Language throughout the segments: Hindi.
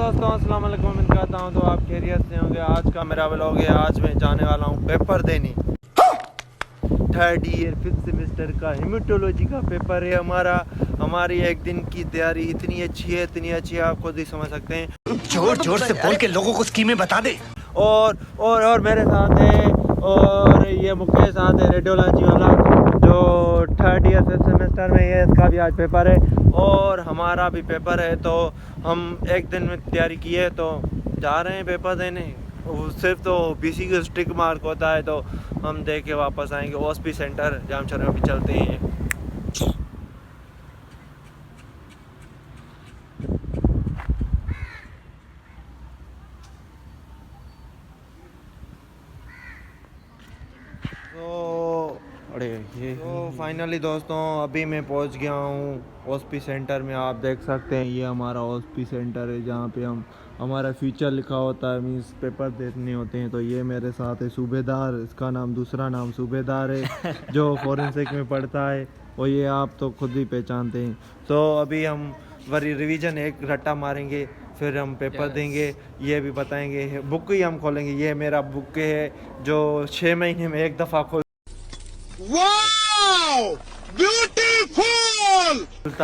दोस्तों अस्सलाम वालेकुम, उम्मीद करता हूँ तो आप खैरियत से होंगे। आज का मेरा व्लॉग है। आज मैं जाने वाला हूँ पेपर देने। थर्ड ईयर 5th सेमेस्टर का हेमेटोलॉजी का पेपर है हमारी एक दिन की तैयारी इतनी अच्छी है आप खुद ही समझ सकते हैं। जोर जोर से बोल के लोगों को स्कीमें बता दे। और मेरे साथ है, और ये मुख्य साथ है रेडियोलॉजी वाला जो थर्ड ईयर 5th सेमेस्टर में है। इसका भी आज पेपर है और हमारा भी पेपर है, तो हम एक दिन में तैयारी किए तो जा रहे हैं पेपर देने। सिर्फ तो बीसी का स्टिक मार्क होता है, तो हम दे के वापस आएंगे। ओएसपी सेंटर जामशर में भी चलते हैं। तो फाइनली दोस्तों अभी मैं पहुंच गया हूँ ओएसपी सेंटर में। आप देख सकते हैं ये हमारा ओएसपी सेंटर है, जहाँ पे हमारा फ्यूचर लिखा होता है, मीन्स पेपर देने होते हैं। तो ये मेरे साथ है सूबेदार, इसका नाम दूसरा नाम सूबेदार है जो फॉरेंसिक में पढ़ता है, और ये आप तो खुद ही पहचानते हैं। तो अभी हम वरी रिवीजन एक रट्टा मारेंगे, फिर हम पेपर देंगे। ये भी बताएंगे, बुक ही हम खोलेंगे। ये मेरा बुक है जो 6 महीने में एक दफ़ा खुलता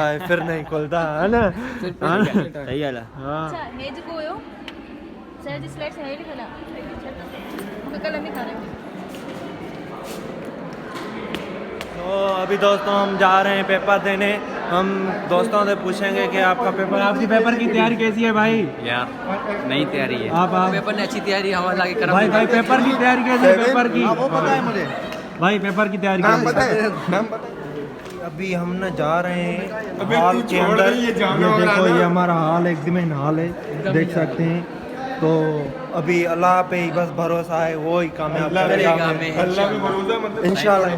है, फिर नहीं खुलता है ना। सही है हाँ। अच्छा हे जो कोयो सर जी स्लाइड्स है ही खला कल हम खा रहे हैं। तो अभी दोस्तों हम जा रहे हैं पेपर देने। हम दोस्तों से पूछेंगे कि आपका पेपर, आपकी पेपर की तैयारी कैसी है भाई? यार नई तैयारी है। आप पेपर ने अच्छी तैयारी हमारा लगे भाई पेपर की तैयारी कैसी है? पेपर की वो पता है मुझे भाई, पेपर की तैयारी कैसी है? अभी हम ना जा रहे हैं हॉल के अंदर। ये देखो, ये हमारा हॉल एकदम हाल है, देख सकते हैं। तो अभी अल्लाह पे ही बस भरोसा है, वो ही कामयाब करेगा इंशाल्लाह।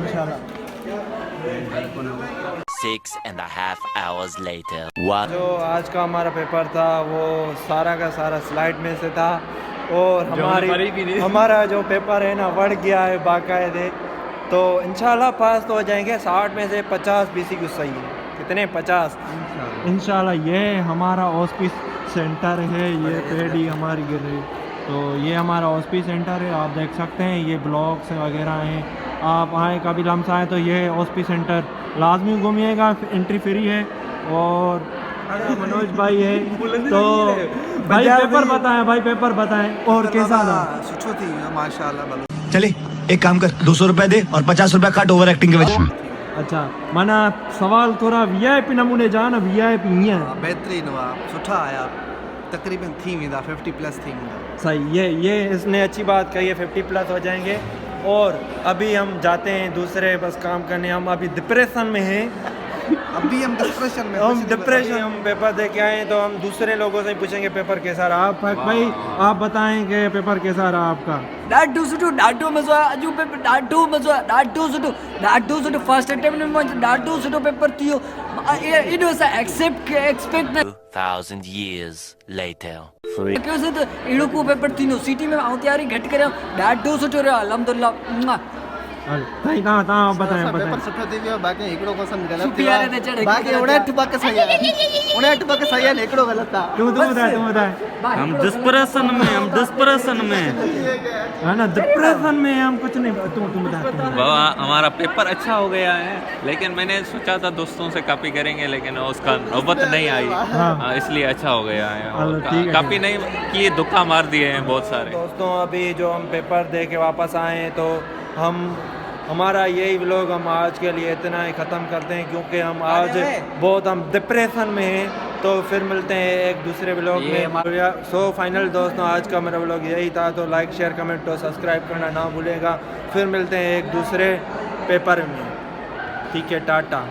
6.5 hours later. जो आज का हमारा पेपर था वो सारा का सारा स्लाइड में से था, और हमारा जो पेपर है ना बढ़ गया है बाकायदे। तो इंशाल्लाह पास तो हो जाएंगे। 60 में से 50 बीसी को सही है। कितने? 50 इंशाल्लाह। ये हमारा ओएसपी सेंटर है, ये पेड़ी हमारी गिर रही। तो ये हमारा ओएसपी सेंटर है, आप देख सकते हैं। ये ब्लॉक्स वगैरह हैं, आप आए कभी लम्स आए तो ये ओएसपी सेंटर लाजमी घूमिएगा, एंट्री फ्री है। और मनोज भाई है, तो भाई पेपर बताएं, भाई पेपर बताएं और कैसा था? सुठो थी माशाल्लाह। चले एक काम कर, 200 रुपए दे और 50 रुपए काट ओवर एक्टिंग के वजह। अच्छा, माना सवाल थोड़ा वीआईपी नमूने जाना, वीआईपी नहीं है। बेहतरीन हुआ, सुठा आया, तकरीबन थी वेंदा 50+ थी वेंदा। सही, ये इसने अच्छी बात कही है, 50+ हो जाएंगे। और अभी हम जाते हैं दूसरे बस काम करने। हम अभी डिप्रेशन में हैं। अभी हम डिप्रेशन में हम पेपर दे के आए हैं, तो हम दूसरे लोगों से पूछेंगे पेपर कैसा रहा। आप भाई आप बताएं कि पेपर कैसा रहा आपका? ॾाढो सुठो, ॾाढो मज़ो आयो। अॼु पेपर ॾाढो मज़ो आयो, ॾाढो सुठो। फर्स्ट अटेम्प्ट में मुंहिंजो ॾाढो सुठो पेपर थी वियो। एॾो असां एक्सपेक्ट 2000 years later. कयोसीं त अहिड़ो को पेपर थींदो। सिटी में आउं तैयारी घटि करे ॾाढो सुठो रहियो अल्हम्दुलिल्लाह। भाई तव्हां बताएं। पेपर सुठो थी वियो, बाक़ी हिकिड़ो क्वेश्चन ग़लति सुठी थियो वारे ते चढ़ आहे। बाक़ी 59% सही आहे, 59% सही आहे, हिकिड़ो ग़लति आहे। तू बताए। हम डिस्प्रेशन में है ना, डिप्रेशन में हम कुछ नहीं। तुम बता। बाबा हमारा पेपर अच्छा हो गया है, लेकिन मैंने सोचा था दोस्तों से कॉपी करेंगे, लेकिन उसका नौबत नहीं आई। इसलिए अच्छा हो गया है। कॉपी नहीं किए, धोखा मार दिए हैं बहुत सारे। दोस्तों अभी जो हम पेपर दे के वापस आए हैं, तो हमारा यही व्लॉग हम आज के लिए इतना ही ख़त्म करते हैं, क्योंकि हम आज बहुत डिप्रेशन में हैं। तो फिर मिलते हैं एक दूसरे व्लॉग में। सो फाइनल दोस्तों आज का मेरा व्लॉग यही था। तो लाइक शेयर कमेंट और सब्सक्राइब करना ना भूलिएगा। फिर मिलते हैं एक दूसरे पेपर में। ठीक है, टाटा।